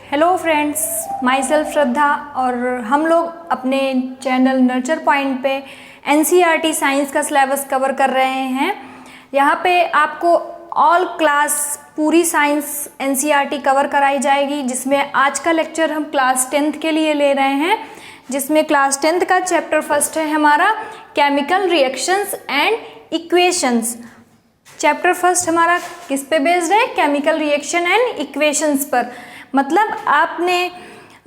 Hello friends, my self श्रद्धा और हम लोग अपने चैनल नर्चर पॉइंट पे एनसीईआरटी साइंस का सिलेबस कवर कर रहे हैं। यहाँ पे आपको ऑल क्लास पूरी साइंस एनसीईआरटी कवर कराई जाएगी, जिसमें आज का लेक्चर हम क्लास 10th के लिए ले रहे हैं, जिसमें क्लास 10th का चैप्टर फर्स्ट है हमारा chemical reactions and equations. Chapter first हमारा किस पे बेस्ड है? केमिकल रिएक्शन एंड इक्वेशंस पर। मतलब आपने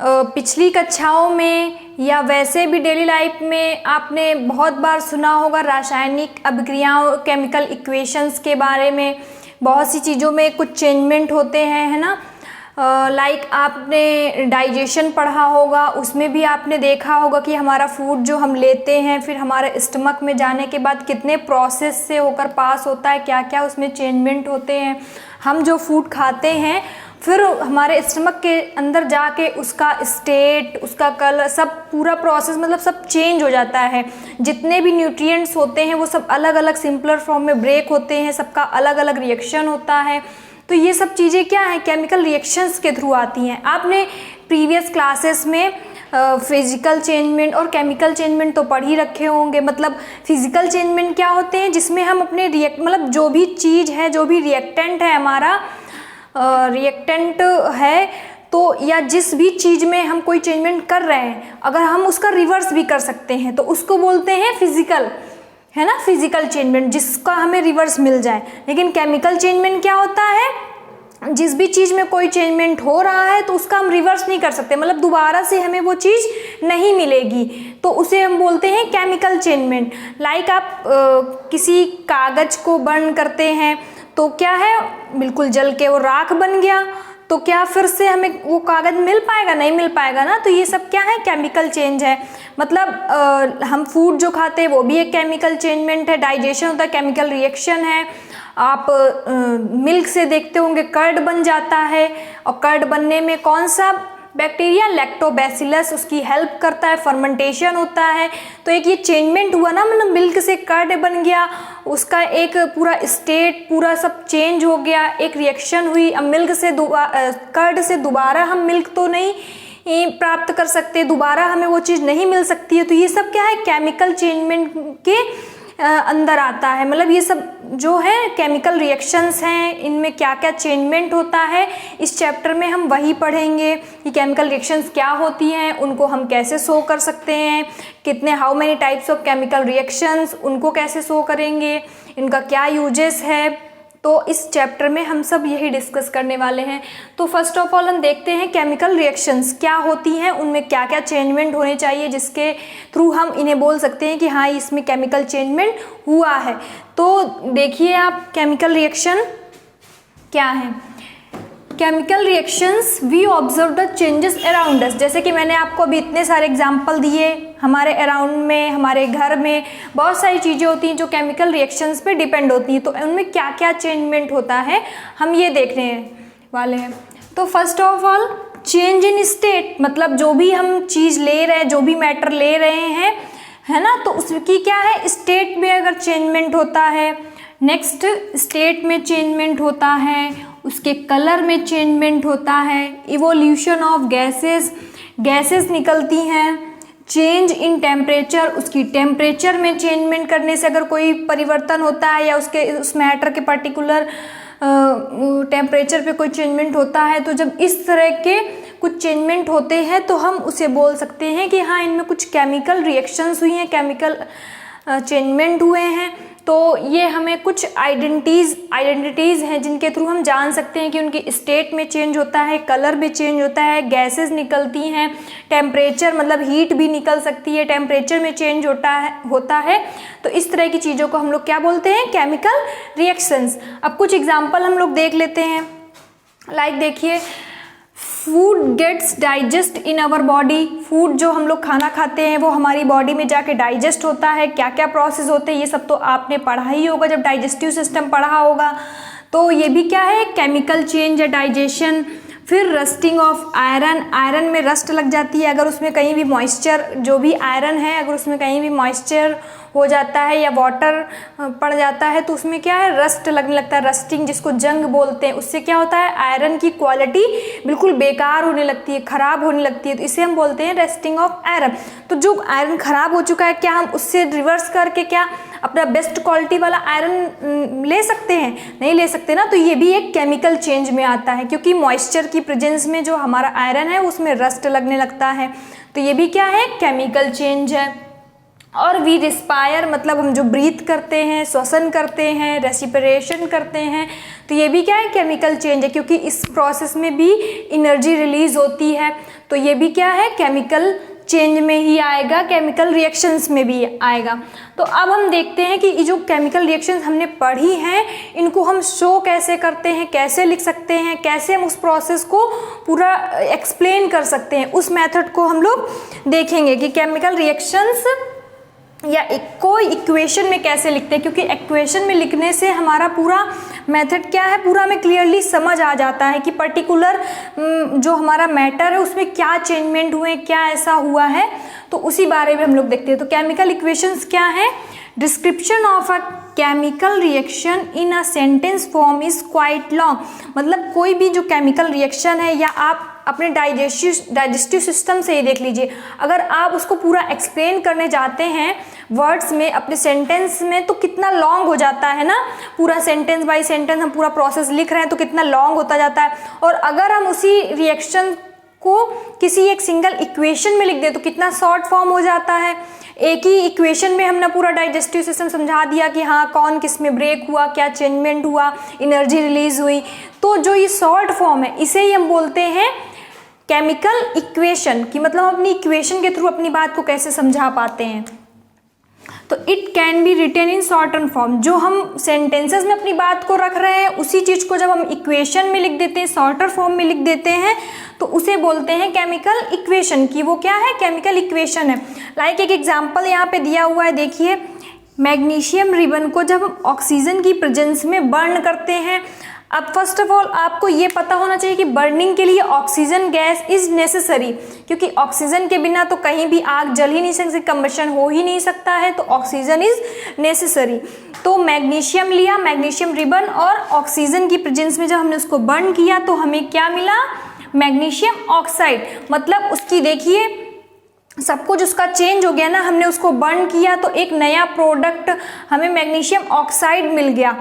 पिछली कक्षाओं में या वैसे भी डेली लाइफ में आपने बहुत बार सुना होगा रासायनिक अभिक्रियाओं, केमिकल इक्वेशंस के बारे में। बहुत सी चीज़ों में कुछ चेंजमेंट होते हैं, है ना। लाइक आपने डाइजेशन पढ़ा होगा, उसमें भी आपने देखा होगा कि हमारा फूड जो हम लेते हैं फिर हमारे स्टमक में जाने के बाद कितने प्रोसेस से होकर पास होता है, क्या क्या उसमें चेंजमेंट होते हैं। हम जो फूड खाते हैं फिर हमारे स्टमक के अंदर जाके उसका स्टेट, उसका कलर, सब पूरा प्रोसेस मतलब सब चेंज हो जाता है। जितने भी न्यूट्रिएंट्स होते हैं वो सब अलग अलग सिंपलर फॉर्म में ब्रेक होते हैं, सबका अलग अलग रिएक्शन होता है। तो ये सब चीज़ें क्या है? केमिकल रिएक्शंस के थ्रू आती हैं। आपने प्रीवियस क्लासेस में फिजिकल चेंजमेंट और केमिकल चेंजमेंट तो पढ़ ही रखे होंगे। मतलब फिजिकल चेंजमेंट क्या होते हैं? जिसमें हम अपने मतलब जो भी चीज़ है, जो भी रिएक्टेंट है हमारा रिएक्टेंट है तो, या जिस भी चीज़ में हम कोई चेंजमेंट कर रहे हैं, अगर हम उसका रिवर्स भी कर सकते हैं तो उसको बोलते हैं फिजिकल, है ना, फिजिकल चेंजमेंट, जिसका हमें रिवर्स मिल जाए। लेकिन केमिकल चेंजमेंट क्या होता है? जिस भी चीज़ में कोई चेंजमेंट हो रहा है तो उसका हम रिवर्स नहीं कर सकते, मतलब दोबारा से हमें वो चीज़ नहीं मिलेगी, तो उसे हम बोलते हैं केमिकल चेंजमेंट। लाइक आप किसी कागज़ को बर्न करते हैं तो क्या है, बिल्कुल जल के वो राख बन गया, तो क्या फिर से हमें वो कागज़ मिल पाएगा? नहीं मिल पाएगा ना। तो ये सब क्या है? केमिकल चेंज है। मतलब हम फूड जो खाते हैं वो भी एक केमिकल चेंजमेंट है। डाइजेशन होता है, केमिकल रिएक्शन है। आप मिल्क से देखते होंगे कर्ड बन जाता है, और कर्ड बनने में कौन सा बैक्टीरिया? लैक्टोबैसिलस उसकी हेल्प करता है, फर्मेंटेशन होता है। तो एक ये चेंजमेंट हुआ ना, मतलब मिल्क से कर्ड बन गया, उसका एक पूरा स्टेट पूरा सब चेंज हो गया, एक रिएक्शन हुई। अब मिल्क से कर्ड से दोबारा हम मिल्क तो नहीं प्राप्त कर सकते, दोबारा हमें वो चीज़ नहीं मिल सकती है। तो ये सब क्या है? केमिकल चेंजमेंट के अंदर आता है। मतलब ये सब जो है केमिकल रिएक्शंस हैं, इनमें क्या क्या चेंजमेंट होता है, इस चैप्टर में हम वही पढ़ेंगे कि केमिकल रिएक्शंस क्या होती हैं, उनको हम कैसे शो कर सकते हैं, कितने how many types of chemical reactions, उनको कैसे शो करेंगे, इनका क्या यूजेस है। तो इस चैप्टर में हम सब यही डिस्कस करने वाले हैं। तो फर्स्ट ऑफ ऑल हम देखते हैं केमिकल रिएक्शंस क्या होती हैं, उनमें क्या क्या चेंजमेंट होने चाहिए जिसके थ्रू हम इन्हें बोल सकते हैं कि हाँ इसमें केमिकल चेंजमेंट हुआ है। तो देखिए आप केमिकल रिएक्शन क्या है। Chemical reactions we observe the changes around us. जैसे कि मैंने आपको अभी इतने सारे एग्जाम्पल दिए, हमारे अराउंड में, हमारे घर में बहुत सारी चीज़ें होती हैं जो केमिकल रिएक्शंस पे डिपेंड होती हैं। तो उनमें क्या क्या चेंजमेंट होता है हम ये देखने वाले हैं। तो first of all change in state, मतलब जो भी हम चीज़ ले रहे हैं, जो भी मैटर ले रहे हैं, है ना, तो उसकी क्या है? स्टेट में अगर चेंजमेंट होता है, नेक्स्ट स्टेट में चेंजमेंट होता है, उसके कलर में चेंजमेंट होता है, इवोल्यूशन ऑफ गैसेस निकलती हैं, चेंज इन टेम्परेचर, उसकी टेम्परेचर में चेंजमेंट करने से अगर कोई परिवर्तन होता है या उस मैटर के पर्टिकुलर टेम्परेचर पे कोई चेंजमेंट होता है, तो जब इस तरह के कुछ चेंजमेंट होते हैं तो हम उसे बोल सकते हैं कि हाँ इनमें कुछ केमिकल रिएक्शंस हुई हैं, केमिकल चेंजमेंट हुए हैं। तो ये हमें कुछ आइडेंटिटीज़ हैं जिनके थ्रू हम जान सकते हैं कि उनकी स्टेट में चेंज होता है, कलर में चेंज होता है, गैसेस निकलती हैं, टेम्परेचर मतलब हीट भी निकल सकती है, टेम्परेचर में चेंज होता है। तो इस तरह की चीज़ों को हम लोग क्या बोलते हैं? Chemical reactions. अब कुछ एग्जाम्पल हम लोग देख लेते हैं। लाइक देखिए, food gets digest in our body. Food जो हम लोग खाना खाते हैं वो हमारी बॉडी में जाके डाइजेस्ट होता है। क्या क्या प्रोसेस होते हैं ये सब तो आपने पढ़ा ही होगा जब डाइजेस्टिव सिस्टम पढ़ा होगा। तो ये भी क्या है? केमिकल चेंज है, डाइजेशन। फिर रस्टिंग ऑफ आयरन, आयरन में रस्ट लग जाती है अगर उसमें कहीं भी मॉइस्चर, जो भी आयरन है अगर उसमें कहीं भी मॉइस्चर हो जाता है या वाटर पड़ जाता है तो उसमें क्या है, रस्ट लगने लगता है, रस्टिंग जिसको जंग बोलते हैं। उससे क्या होता है, आयरन की क्वालिटी बिल्कुल बेकार होने लगती है, ख़राब होने लगती है, तो इसे हम बोलते हैं रस्टिंग ऑफ आयरन। तो जो आयरन ख़राब हो चुका है, क्या हम उससे रिवर्स करके क्या अपना बेस्ट क्वालिटी वाला आयरन ले सकते हैं? नहीं ले सकते ना। तो ये भी एक केमिकल चेंज में आता है, क्योंकि मॉइस्चर की प्रेजेंस में जो हमारा आयरन है उसमें रस्ट लगने लगता है। तो ये भी क्या है, केमिकल चेंज है। और वी रिस्पायर मतलब हम जो ब्रीथ करते हैं, श्वसन करते हैं, रेस्पिरेशन करते हैं, तो ये भी क्या है, केमिकल चेंज है, क्योंकि इस प्रोसेस में भी एनर्जी रिलीज होती है। तो ये भी क्या है, केमिकल चेंज में ही आएगा, केमिकल रिएक्शंस में भी आएगा। तो अब हम देखते हैं कि ये जो केमिकल रिएक्शंस हमने पढ़ी हैं, इनको हम शो कैसे करते हैं, कैसे लिख सकते हैं, कैसे हम उस प्रोसेस को पूरा एक्सप्लेन कर सकते हैं, उस मेथड को हम लोग देखेंगे कि केमिकल रिएक्शंस या कोई इक्वेशन में कैसे लिखते हैं, क्योंकि इक्वेशन में लिखने से हमारा पूरा मेथड क्या है, पूरा हमें क्लियरली समझ आ जाता है कि पर्टिकुलर जो हमारा मैटर है उसमें क्या चेंजमेंट हुए, क्या ऐसा हुआ है, तो उसी बारे में हम लोग देखते हैं। तो केमिकल इक्वेशंस क्या है, description of a chemical reaction in a sentence form is quite long. मतलब कोई भी जो केमिकल रिएक्शन है, या आप अपने डाइजेस्टिव सिस्टम से ही देख लीजिए, अगर आप उसको पूरा एक्सप्लेन करने जाते हैं वर्ड्स में, अपने सेंटेंस में, तो कितना लॉन्ग हो जाता है ना, पूरा सेंटेंस बाय सेंटेंस हम पूरा प्रोसेस लिख रहे हैं तो कितना लॉन्ग होता जाता है। और अगर हम उसी रिएक्शन को किसी एक सिंगल इक्वेशन में लिख दें तो कितना शॉर्ट फॉर्म हो जाता है। एक ही इक्वेशन में हमने पूरा डाइजेस्टिव सिस्टम समझा दिया कि हाँ कौन किस में ब्रेक हुआ, क्या चेंजमेंट हुआ, एनर्जी रिलीज हुई। तो जो ये शॉर्ट फॉर्म है इसे ही हम बोलते हैं केमिकल इक्वेशन, कि मतलब हम अपनी इक्वेशन के थ्रू अपनी बात को कैसे समझा पाते हैं। तो it can be written in shorten form, जो हम सेंटेंसेस में अपनी बात को रख रहे हैं उसी चीज़ को जब हम इक्वेशन में लिख देते हैं, शॉर्टर फॉर्म में लिख देते हैं, तो उसे बोलते हैं केमिकल इक्वेशन, की वो क्या है, केमिकल इक्वेशन है। लाइक एक एग्जांपल यहाँ पे दिया हुआ है, देखिए मैग्नीशियम रिबन को जब हम ऑक्सीजन की प्रेजेंस में बर्न करते हैं। अब फर्स्ट ऑफ ऑल आपको ये पता होना चाहिए कि बर्निंग के लिए ऑक्सीजन गैस इज नेसेसरी, क्योंकि ऑक्सीजन के बिना तो कहीं भी आग जल ही नहीं सकती, कंबशन हो ही नहीं सकता है, तो ऑक्सीजन इज नेसेसरी। तो मैग्नीशियम लिया, मैग्नीशियम रिबन, और ऑक्सीजन की प्रेजेंस में जब हमने उसको बर्न किया तो हमें क्या मिला, मैग्नीशियम ऑक्साइड। मतलब उसकी देखिए सब कुछ उसका चेंज हो गया ना, हमने उसको बर्न किया तो एक नया प्रोडक्ट हमें मैग्नीशियम ऑक्साइड मिल गया।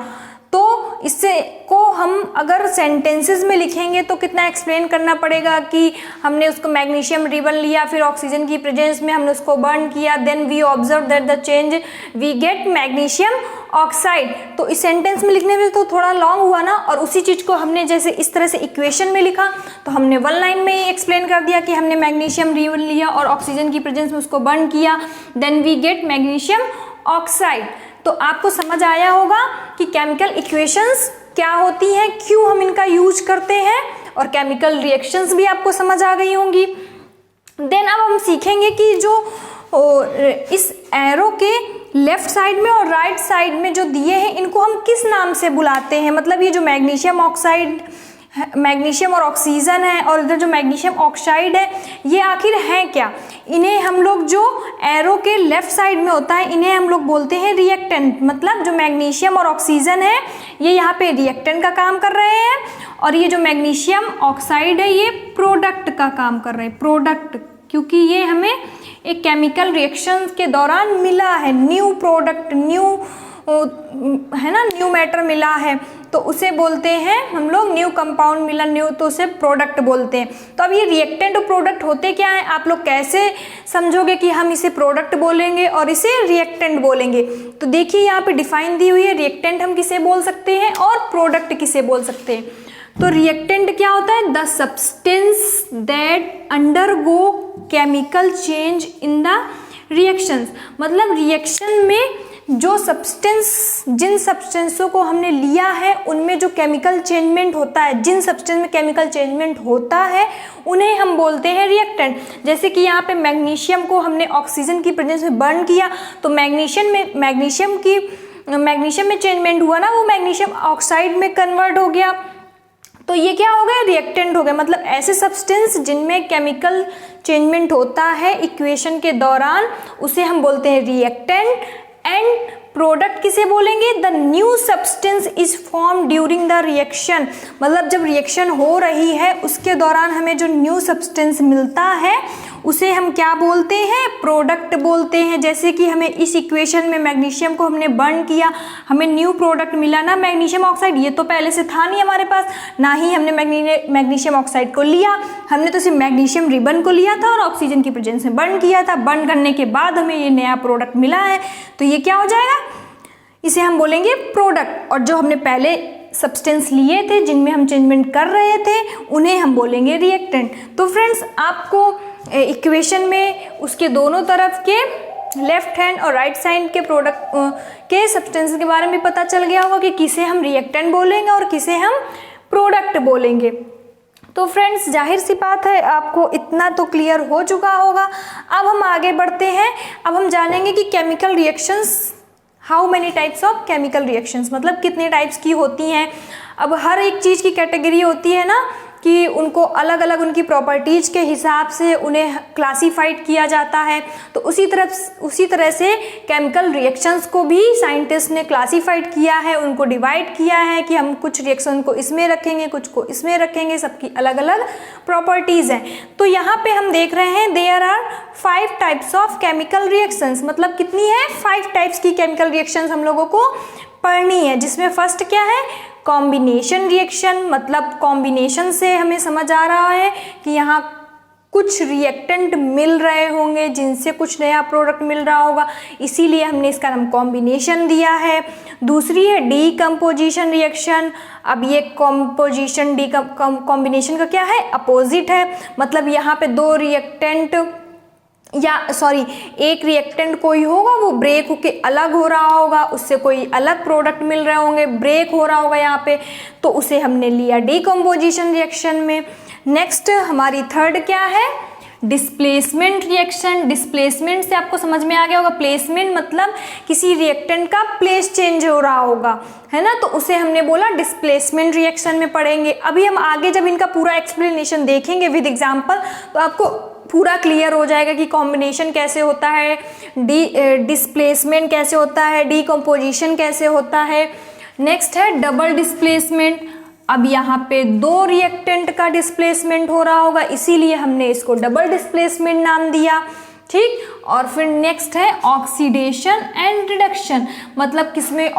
तो इससे को हम अगर सेंटेंसेस में लिखेंगे तो कितना एक्सप्लेन करना पड़ेगा कि हमने उसको मैग्नीशियम रिबन लिया, फिर ऑक्सीजन की प्रेजेंस में हमने उसको बर्न किया, then we observe that the change we get magnesium oxide. तो इस सेंटेंस में लिखने में तो थोड़ा लॉन्ग हुआ ना, और उसी चीज़ को हमने जैसे इस तरह से इक्वेशन में लिखा तो हमने वन लाइन में ही एक्सप्लेन कर दिया कि हमने मैग्नीशियम रिबन लिया और ऑक्सीजन की प्रेजेंस में उसको बर्न किया, then we get magnesium oxide. तो आपको समझ आया होगा कि केमिकल इक्वेशंस क्या होती हैं, क्यों हम इनका यूज करते हैं, और केमिकल रिएक्शंस भी आपको समझ आ गई होंगी। देन अब हम सीखेंगे कि जो इस एरो के लेफ्ट साइड में और राइट साइड में जो दिए हैं इनको हम किस नाम से बुलाते हैं। मतलब ये जो मैग्नीशियम ऑक्साइड, मैग्नीशियम और ऑक्सीजन है, और इधर जो मैग्नीशियम ऑक्साइड है, ये आखिर है क्या। इन्हें हम लोग जो एरो के लेफ्ट साइड में होता है इन्हें हम लोग बोलते हैं रिएक्टेंट। मतलब जो मैग्नीशियम और ऑक्सीजन है ये यहाँ पे रिएक्टेंट का काम कर रहे हैं, और ये जो मैग्नीशियम ऑक्साइड है ये प्रोडक्ट का काम कर रहे हैं, प्रोडक्ट, क्योंकि ये हमें एक केमिकल रिएक्शन के दौरान मिला है, न्यू प्रोडक्ट, न्यू है ना, न्यू मैटर मिला है, तो उसे बोलते हैं हम लोग न्यू कंपाउंड मिला, न्यू, तो उसे प्रोडक्ट बोलते हैं। तो अब ये रिएक्टेंट और प्रोडक्ट होते क्या है, आप लोग कैसे समझोगे कि हम इसे प्रोडक्ट बोलेंगे और इसे रिएक्टेंट बोलेंगे। तो देखिए यहाँ पे डिफाइन दी हुई है, रिएक्टेंट हम किसे बोल सकते हैं और प्रोडक्ट किसे बोल सकते हैं। तो रिएक्टेंट क्या होता है, the substance that undergo chemical change in the reactions. मतलब रिएक्शन में जो सब्सटेंस, जिन सब्सटेंसों को हमने लिया है उनमें जो केमिकल चेंजमेंट होता है, जिन सब्सटेंस में केमिकल चेंजमेंट होता है उन्हें हम बोलते हैं रिएक्टेंट। जैसे कि यहाँ पे मैग्नीशियम को हमने ऑक्सीजन की प्रेजेंस में बर्न किया तो मैग्नीशियम में चेंजमेंट हुआ ना, वो मैग्नीशियम ऑक्साइड में कन्वर्ट हो गया, तो ये क्या हो गया, रिएक्टेंट हो गया। मतलब ऐसे सब्सटेंस जिनमें केमिकल चेंजमेंट होता है इक्वेशन के दौरान उसे हम बोलते हैं रिएक्टेंट। एंड प्रोडक्ट किसे बोलेंगे, the new substance is form during the reaction, मतलब जब रिएक्शन हो रही है उसके दौरान हमें जो न्यू सब्सटेंस मिलता है उसे हम क्या बोलते हैं, प्रोडक्ट बोलते हैं। जैसे कि हमें इस इक्वेशन में मैग्नीशियम को हमने बर्न किया, हमें न्यू प्रोडक्ट मिला ना मैग्नीशियम ऑक्साइड, ये तो पहले से था नहीं हमारे पास, ना ही हमने मैग्नीशियम ऑक्साइड को लिया, हमने तो सिर्फ मैग्नीशियम रिबन को लिया था और ऑक्सीजन की प्रेजेंस में बर्न किया था। बर्न करने के बाद हमें ये नया प्रोडक्ट मिला है, तो ये क्या हो जाएगा, इसे हम बोलेंगे प्रोडक्ट। और जो हमने पहले सब्सटेंस लिए थे जिनमें हम चेंजमेंट कर रहे थे उन्हें हम बोलेंगे रिएक्टेंट। तो फ्रेंड्स आपको इक्वेशन में उसके दोनों तरफ के लेफ्ट हैंड और राइट साइड के प्रोडक्ट के सब्सटेंस के बारे में पता चल गया होगा कि किसे हम रिएक्टेंट बोलेंगे और किसे हम प्रोडक्ट बोलेंगे। तो फ्रेंड्स जाहिर सी बात है आपको इतना तो क्लियर हो चुका होगा। अब हम आगे बढ़ते हैं, अब हम जानेंगे कि chemical reactions, how many types of chemical reactions, मतलब कितने टाइप्स की होती हैं। अब हर एक चीज़ की कैटेगरी होती है ना कि उनको अलग अलग उनकी प्रॉपर्टीज़ के हिसाब से उन्हें क्लासीफाइड किया जाता है, तो उसी तरह से केमिकल रिएक्शंस को भी साइंटिस्ट ने क्लासीफाइड किया है, उनको डिवाइड किया है कि हम कुछ रिएक्शन को इसमें रखेंगे, कुछ को इसमें रखेंगे, सबकी अलग अलग प्रॉपर्टीज़ हैं। तो यहाँ पे हम देख रहे हैं there are 5 types of chemical reactions, मतलब कितनी है, 5 टाइप्स की केमिकल रिएक्शंस हम लोगों को पढ़नी है। जिसमें फर्स्ट क्या है, कॉम्बिनेशन रिएक्शन, मतलब कॉम्बिनेशन से हमें समझ आ रहा है कि यहाँ कुछ रिएक्टेंट मिल रहे होंगे जिनसे कुछ नया प्रोडक्ट मिल रहा होगा, इसीलिए हमने इसका नाम कॉम्बिनेशन दिया है। दूसरी है डीकम्पोजिशन रिएक्शन। अब ये कॉम्पोजिशन कॉम्बिनेशन का क्या है, अपोजिट है, मतलब यहाँ पे दो रिएक्टेंट एक रिएक्टेंट कोई होगा वो ब्रेक होके अलग हो रहा होगा, उससे कोई अलग प्रोडक्ट मिल रहे होंगे, ब्रेक हो रहा होगा यहाँ पे, तो उसे हमने लिया डीकम्पोजिशन रिएक्शन में। नेक्स्ट हमारी थर्ड क्या है, डिस्प्लेसमेंट रिएक्शन। डिस्प्लेसमेंट से आपको समझ में आ गया होगा, प्लेसमेंट मतलब किसी रिएक्टेंट का प्लेस चेंज हो रहा होगा, है ना, तो उसे हमने बोला डिस्प्लेसमेंट रिएक्शन में पढ़ेंगे। अभी हम आगे जब इनका पूरा एक्सप्लेनेशन देखेंगे विद एग्जांपल तो आपको पूरा क्लियर हो जाएगा कि कॉम्बिनेशन कैसे होता है, डिस्प्लेसमेंट कैसे होता है, डीकम्पोजिशन कैसे होता है। नेक्स्ट है डबल डिस्प्लेसमेंट। अब यहाँ पे दो रिएक्टेंट का डिस्प्लेसमेंट हो रहा होगा, इसीलिए हमने इसको डबल डिस्प्लेसमेंट नाम दिया, ठीक। और फिर नेक्स्ट है ऑक्सीडेशन एंड रिडक्शन, मतलब किसमें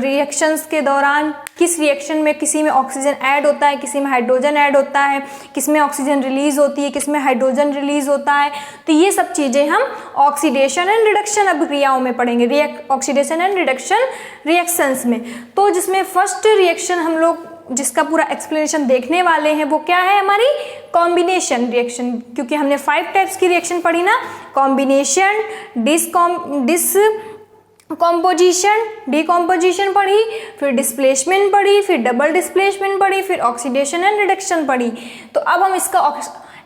रिएक्शंस के दौरान किस रिएक्शन में किसी में ऑक्सीजन ऐड होता है, किसी में हाइड्रोजन ऐड होता है, किसमें ऑक्सीजन रिलीज होती है, किसमें हाइड्रोजन रिलीज होता है, तो ये सब चीज़ें हम ऑक्सीडेशन एंड रिडक्शन अभिक्रियाओं में पढ़ेंगे, ऑक्सीडेशन एंड रिडक्शन रिएक्शंस में। तो जिसमें फर्स्ट रिएक्शन हम लोग जिसका पूरा एक्सप्लेनेशन देखने वाले हैं वो क्या है, हमारी कॉम्बिनेशन रिएक्शन, क्योंकि हमने 5 टाइप्स की रिएक्शन पढ़ी ना, कॉम्बिनेशन, डिस्कम्पोजिशन, डीकम्पोजिशन पढ़ी, फिर डिस्प्लेसमेंट पढ़ी, फिर डबल डिस्प्लेसमेंट पढ़ी, फिर ऑक्सीडेशन एंड रिडक्शन पढ़ी। तो अब हम इसका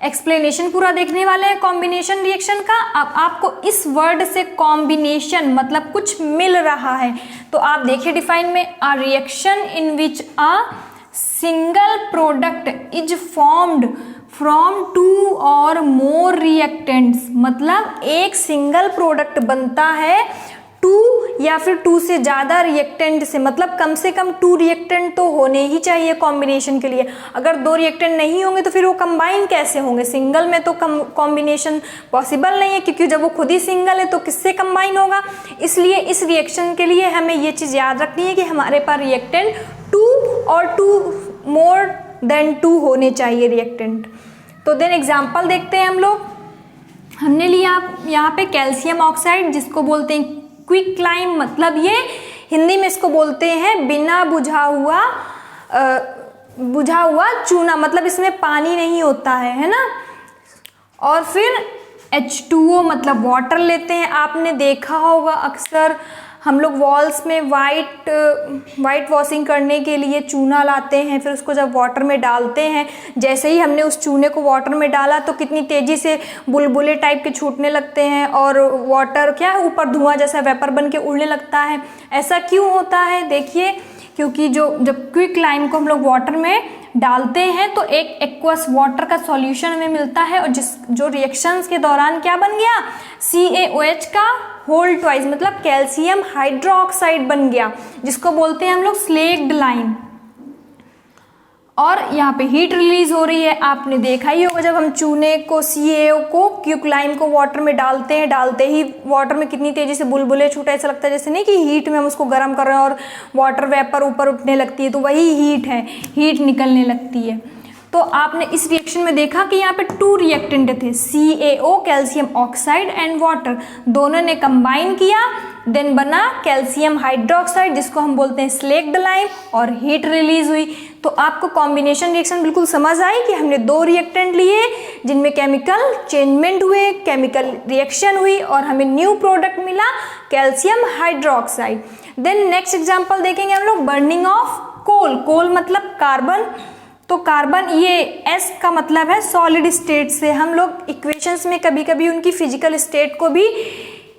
एक्सप्लेनेशन पूरा देखने वाले हैं कॉम्बिनेशन रिएक्शन का। अब आपको इस वर्ड से कॉम्बिनेशन मतलब कुछ मिल रहा है, तो आप देखिए डिफाइन में, a reaction in which a single product is formed from 2 और मोर रिएक्टेंट्स, मतलब एक सिंगल प्रोडक्ट बनता है 2 या फिर 2 से ज़्यादा रिएक्टेंट से, मतलब कम से कम 2 रिएक्टेंट तो होने ही चाहिए कॉम्बिनेशन के लिए। अगर 2 रिएक्टेंट नहीं होंगे तो फिर वो कंबाइन कैसे होंगे, सिंगल में तो कॉम्बिनेशन पॉसिबल नहीं है, क्योंकि जब वो खुद ही सिंगल है तो किससे कंबाइन होगा। इसलिए इस रिएक्शन के लिए हमें ये चीज़ याद रखनी है कि हमारे पास रिएक्टेंट 2 और 2 मोर देन 2 होने चाहिए रिएक्टेंट। तो देन एग्जाम्पल देखते हैं हम लोग। हमने लिया यहाँ पे कैल्शियम ऑक्साइड, जिसको बोलते हैं क्विक लाइम, मतलब ये हिंदी में इसको बोलते हैं बिना बुझा हुआ चूना, मतलब इसमें पानी नहीं होता है ना। और फिर H2O मतलब वाटर लेते हैं। आपने देखा होगा अक्सर हम लोग वॉल्स में वाइट वॉशिंग करने के लिए चूना लाते हैं, फिर उसको जब वाटर में डालते हैं, जैसे ही हमने उस चूने को वाटर में डाला तो कितनी तेज़ी से बुलबुले टाइप के छूटने लगते हैं और वाटर क्या ऊपर धुआं जैसा वेपर बन के उड़ने लगता है। ऐसा क्यों होता है, देखिए क्योंकि जब क्विक लाइम को हम लोग वाटर में डालते हैं तो एक एक्वस वाटर का सॉल्यूशन हमें मिलता है, और जो रिएक्शंस के दौरान क्या बन गया, CaOH का होल ट्वाइस मतलब कैल्शियम हाइड्रोक्साइड बन गया, जिसको बोलते हैं हम लोग स्लेक्ड लाइम। और यहाँ पे हीट रिलीज हो रही है। आपने देखा ही होगा जब हम चूने को CaO को क्विकलाइम को वाटर में डालते हैं, डालते ही वाटर में कितनी तेजी से बुलबुले छूटे, ऐसा लगता है जैसे नहीं कि हीट में हम उसको गर्म कर रहे हैं और वाटर वेपर ऊपर उठने लगती है, तो वही हीट है, हीट निकलने लगती है। तो आपने इस रिएक्शन में देखा कि यहाँ पे 2 रिएक्टेंट थे, CaO calcium oxide and water, दोनों ने कंबाइन किया, देन बना कैल्शियम हाइड्रोक्साइड जिसको हम बोलते हैं स्लेक्ड लाइम, और हीट रिलीज हुई। तो आपको कॉम्बिनेशन रिएक्शन बिल्कुल समझ आई कि हमने 2 रिएक्टेंट लिए जिनमें केमिकल चेंजमेंट हुए, केमिकल रिएक्शन हुई और हमें न्यू प्रोडक्ट मिला calcium hydroxide. Then next example देखेंगे हम लोग बर्निंग ऑफ कोल। कोल मतलब कार्बन, तो कार्बन ये S का मतलब है सॉलिड स्टेट से। हम लोग इक्वेशंस में कभी कभी उनकी फिजिकल स्टेट को भी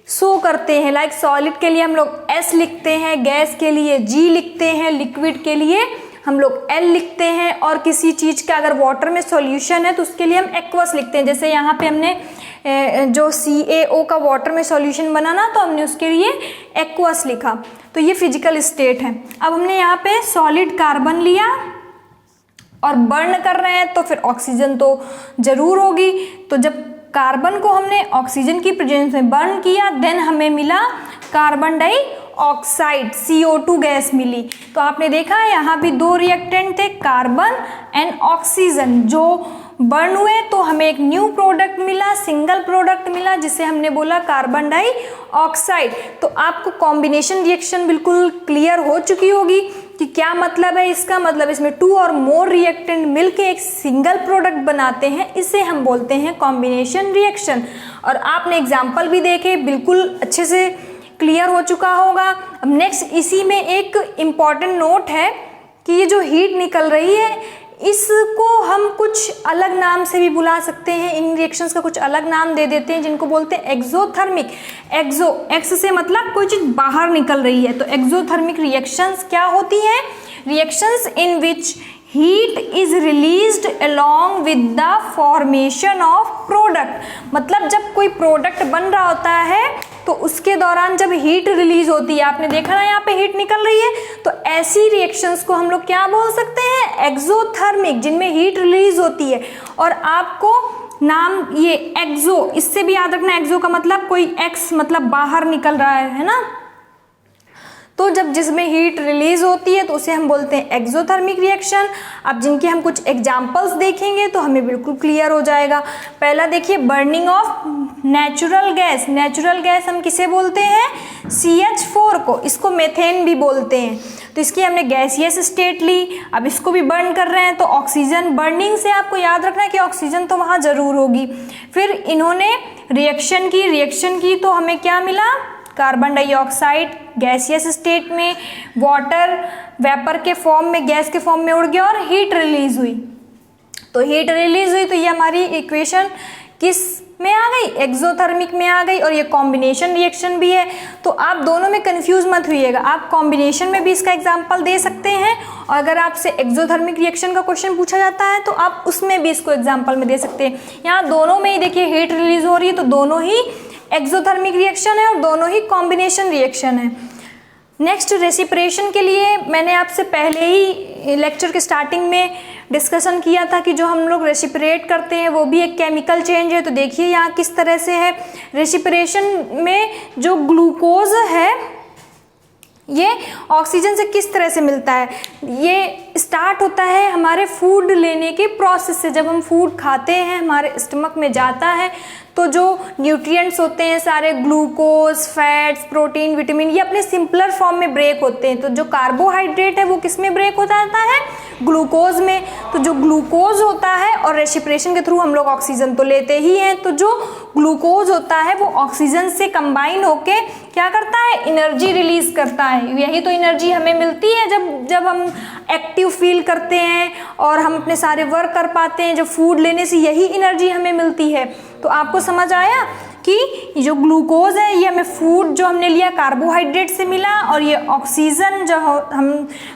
शो करते हैं, लाइक सॉलिड के लिए हम लोग S लिखते हैं, गैस के लिए G लिखते हैं, लिक्विड के लिए हम लोग L लिखते हैं, और किसी चीज़ का अगर वाटर में सॉल्यूशन है तो उसके लिए हम एक्वस लिखते हैं। जैसे यहाँ पे हमने जो CaO का वाटर में सॉल्यूशन बना ना, तो हमने उसके लिए एक्वस लिखा। तो ये फिजिकल स्टेट है। अब हमने यहाँ पे सॉलिड कार्बन लिया और बर्न कर रहे हैं, तो फिर ऑक्सीजन तो जरूर होगी। तो जब कार्बन को हमने ऑक्सीजन की प्रेजेंस में बर्न किया, देन हमें मिला कार्बन डाइऑक्साइड, CO2 गैस मिली। तो आपने देखा यहाँ भी 2 रिएक्टेंट थे, कार्बन एंड ऑक्सीजन, जो बर्न हुए तो हमें एक न्यू प्रोडक्ट मिला, सिंगल प्रोडक्ट मिला, जिसे हमने बोला कार्बन डाइऑक्साइड। तो आपको कॉम्बिनेशन रिएक्शन बिल्कुल क्लियर हो चुकी होगी कि क्या मतलब है इसका। मतलब इसमें 2 और मोर रिएक्टेंट मिलके एक सिंगल प्रोडक्ट बनाते हैं, इसे हम बोलते हैं कॉम्बिनेशन रिएक्शन। और आपने एग्जाम्पल भी देखे, बिल्कुल अच्छे से क्लियर हो चुका होगा। अब नेक्स्ट इसी में एक इम्पॉर्टेंट नोट है कि ये जो हीट निकल रही है इसको हम कुछ अलग नाम से भी बुला सकते हैं। इन रिएक्शंस का कुछ अलग नाम दे देते हैं जिनको बोलते हैं एक्सोथर्मिक। एक्सो, एक्स से मतलब कोई चीज बाहर निकल रही है, तो एक्सोथर्मिक रिएक्शंस क्या होती हैं? Reactions in which heat is released along with the formation of product. मतलब जब कोई प्रोडक्ट बन रहा होता है तो उसके दौरान जब हीट रिलीज होती है, आपने देखा ना यहाँ पे हीट निकल रही है, तो ऐसी रिएक्शंस को हम लोग क्या बोल सकते हैं? एक्सोथर्मिक, जिनमें हीट रिलीज होती है। और आपको नाम ये एक्सो, इससे भी याद रखना, एक्सो का मतलब कोई एक्स मतलब बाहर निकल रहा है ना। तो जब जिसमें हीट रिलीज होती है तो उसे हम बोलते हैं एक्सोथर्मिक रिएक्शन। अब जिनके हम कुछ एग्जांपल्स देखेंगे तो हमें बिल्कुल क्लियर हो जाएगा। पहला देखिए, burning of natural gas. Natural gas हम किसे बोलते हैं? CH4 को, इसको मेथेन भी बोलते हैं। तो इसकी हमने गैसियस स्टेट ली, अब इसको भी बर्न कर रहे हैं, तो ऑक्सीजन बर्निंग से आपको याद रखना है कि ऑक्सीजन तो वहाँ जरूर होगी। फिर इन्होंने रिएक्शन की तो हमें क्या मिला? कार्बन डाइऑक्साइड गैसियस स्टेट में, वाटर वेपर के फॉर्म में, गैस के फॉर्म में उड़ गया और हीट रिलीज हुई। तो हीट रिलीज हुई तो ये हमारी इक्वेशन किस में आ गई? एक्सोथर्मिक में आ गई। और ये कॉम्बिनेशन रिएक्शन भी है। तो आप दोनों में कंफ्यूज मत होइएगा, आप कॉम्बिनेशन में भी इसका एग्जांपल दे सकते हैं, और अगर आपसे एक्सोथर्मिक रिएक्शन का क्वेश्चन पूछा जाता है तो आप उसमें भी इसको एग्जांपल में दे सकते हैं। यहाँ दोनों में ही देखिए हीट रिलीज हो रही है, तो दोनों ही एक्सोथर्मिक रिएक्शन है और दोनों ही कॉम्बिनेशन रिएक्शन है। नेक्स्ट, रेसिप्रेशन के लिए मैंने आपसे पहले ही लेक्चर के स्टार्टिंग में डिस्कशन किया था कि जो हम लोग रेसिप्रेट करते हैं वो भी एक केमिकल चेंज है। तो देखिए यहाँ किस तरह से है। रेसिप्रेशन में जो ग्लूकोज है ये ऑक्सीजन से किस तरह से मिलता है? ये स्टार्ट होता है हमारे फूड लेने के प्रोसेस से। जब हम फूड खाते हैं, हमारे स्टमक में जाता है, तो जो न्यूट्रिएंट्स होते हैं सारे, ग्लूकोज, फैट्स, प्रोटीन, विटामिन, ये अपने सिंपलर फॉर्म में ब्रेक होते हैं। तो जो कार्बोहाइड्रेट है वो किस में ब्रेक हो जाता है? ग्लूकोज में। तो जो ग्लूकोज होता है, और रेसिप्रेशन के थ्रू हम लोग ऑक्सीजन तो लेते ही हैं, तो जो ग्लूकोज होता है वो ऑक्सीजन से कंबाइन होके क्या करता है? एनर्जी रिलीज करता है। यही तो एनर्जी हमें मिलती है जब हम एक्टिव फील करते हैं और हम अपने सारे वर्क कर पाते हैं। जब फूड लेने से यही एनर्जी हमें मिलती है। तो आपको समझ आया कि जो ग्लूकोज है ये हमें फूड जो हमने लिया कार्बोहाइड्रेट से मिला, और ये ऑक्सीजन जो हम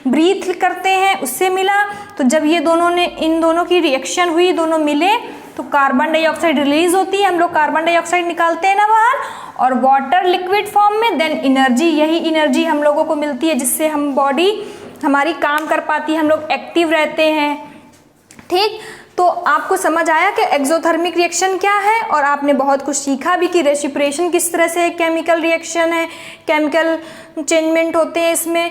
ब्रीथ करते हैं उससे मिला। तो जब ये दोनों ने, इन दोनों की रिएक्शन हुई, दोनों मिले, तो कार्बन डाइऑक्साइड रिलीज होती है, हम लोग कार्बन डाइऑक्साइड निकालते हैं ना बाहर, और वाटर लिक्विड फॉर्म में, देन एनर्जी, यही एनर्जी हम लोगों को मिलती है जिससे हम बॉडी हमारी काम कर पाती है, हम लोग एक्टिव रहते हैं। ठीक, तो आपको समझ आया कि एक्सोथर्मिक रिएक्शन क्या है, और आपने बहुत कुछ सीखा भी कि रेसिप्रेशन किस तरह से केमिकल रिएक्शन है, केमिकल चेंजमेंट होते हैं इसमें।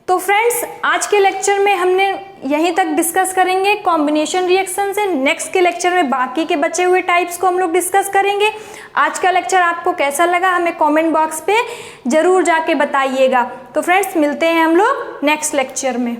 तो फ्रेंड्स, आज के लेक्चर में हमने यहीं तक डिस्कस करेंगे कॉम्बिनेशन रिएक्शन से। नेक्स्ट के लेक्चर में बाकी के बचे हुए टाइप्स को हम लोग डिस्कस करेंगे। आज का लेक्चर आपको कैसा लगा हमें कमेंट बॉक्स पे ज़रूर जाके बताइएगा। तो फ्रेंड्स, मिलते हैं हम लोग नेक्स्ट लेक्चर में।